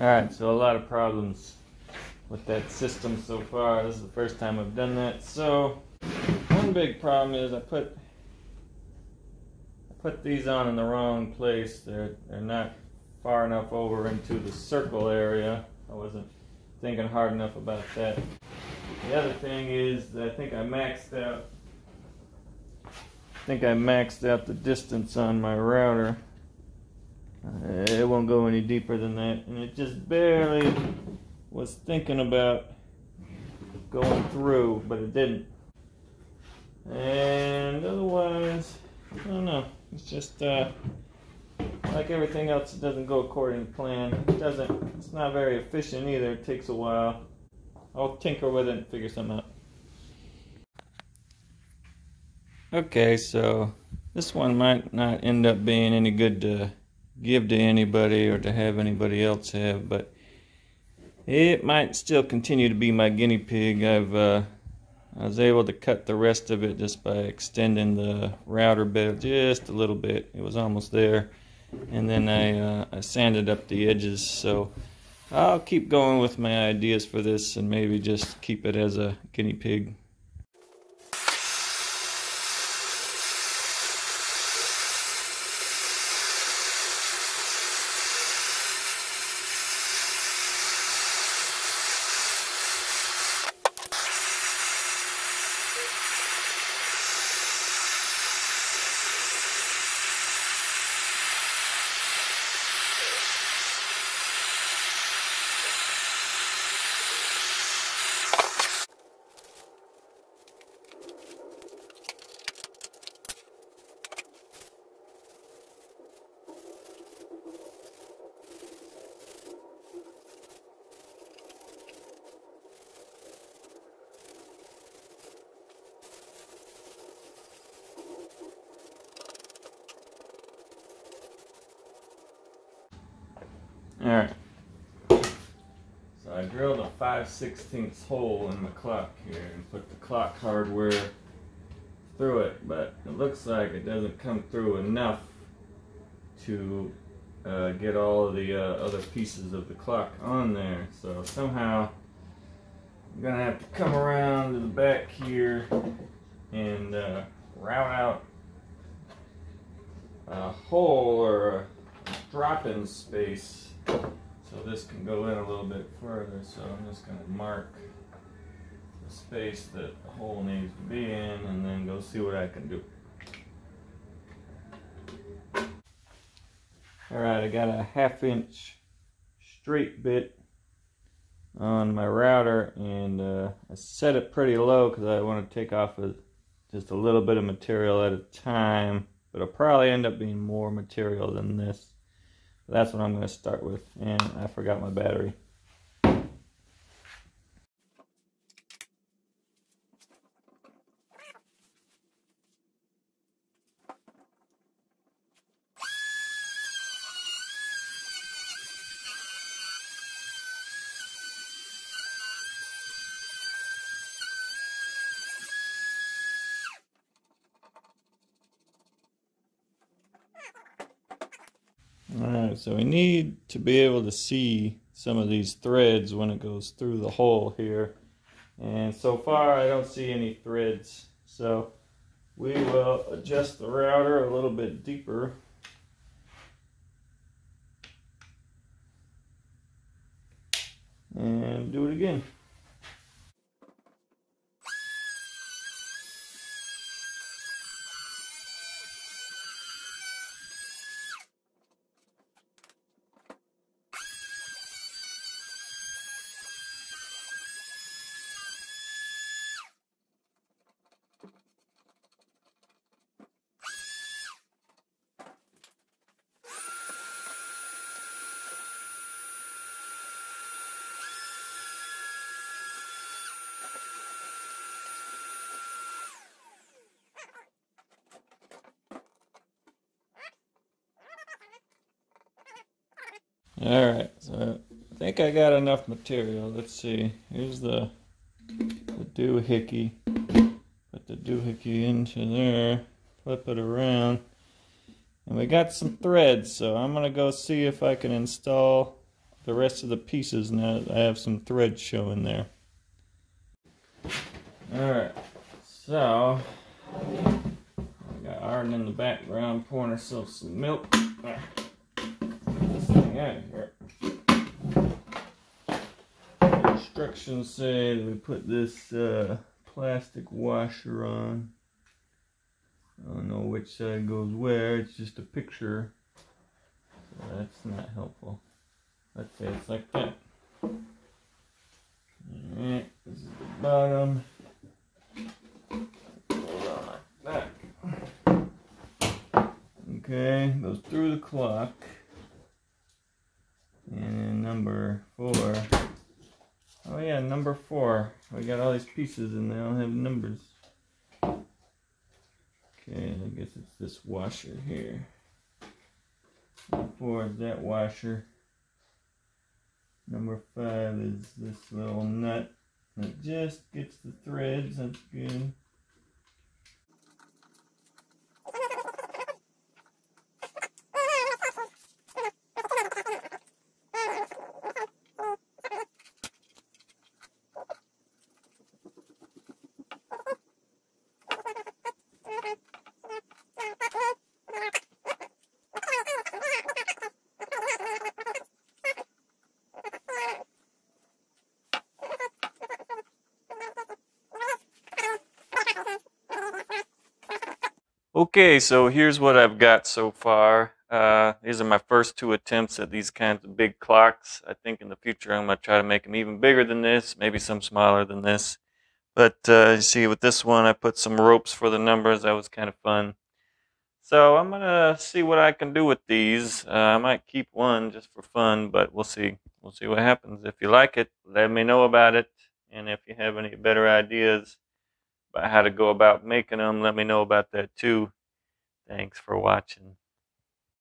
Alright, so a lot of problems with that system so far. This is the first time I've done that. So one big problem is I put these on in the wrong place. They're not far enough over into the circle area. I wasn't thinking hard enough about that. The other thing is that I think I maxed out the distance on my router. It won't go any deeper than that, and it just barely was thinking about going through, but it didn't. And otherwise, I don't know. It's just like everything else, it doesn't go according to plan. It's not very efficient either. It takes a while. I'll tinker with it and figure something out. Okay, so this one might not end up being any good to give to anybody or to have anybody else have, but it might still continue to be my guinea pig. I was able to cut the rest of it just by extending the router bed just a little bit. It was almost there, and then I sanded up the edges. So I'll keep going with my ideas for this and maybe just keep it as a guinea pig. Alright, so I drilled a 5/16 hole in the clock here and put the clock hardware through it, but it looks like it doesn't come through enough to get all of the other pieces of the clock on there. So somehow I'm going to have to come around to the back here and route out a hole or a drop-in space so this can go in a little bit further. So I'm just going to mark the space that the hole needs to be in and then go see what I can do. Alright, I got a 1/2" straight bit on my router, and I set it pretty low because I want to take off just a little bit of material at a time, but it'll probably end up being more material than this. That's what I'm going to start with, and I forgot my battery. Alright, so we need to be able to see some of these threads when it goes through the hole here. And so far I don't see any threads. So we will adjust the router a little bit deeper. And do it again. Alright, so I think I got enough material. Let's see. Here's the doohickey. Put the doohickey into there. Flip it around. And we got some threads, so I'm going to go see if I can install the rest of the pieces now that I have some thread showing there. Alright, so I got Arden in the background pouring herself some milk. Get this thing out of here. The instructions say that we put this plastic washer on. I don't know which side goes where, it's just a picture. So that's not helpful. Let's say it's like that. Alright, this is the bottom. Like that. Okay, goes through the clock. And then number 4. Oh yeah, number 4. We got all these pieces and they all have numbers. Okay, I guess it's this washer here. Number 4 is that washer. Number 5 is this little nut that just gets the threads. That's good. Okay, so here's what I've got so far. These are my first 2 attempts at these kinds of big clocks. I think in the future I'm going to try to make them even bigger than this, maybe some smaller than this. But you see with this one I put some ropes for the numbers. That was kind of fun. So I'm going to see what I can do with these. I might keep one just for fun, but we'll see. We'll see what happens. If you like it, let me know about it. And if you have any better ideas about how to go about making them, let me know about that too. Thanks for watching.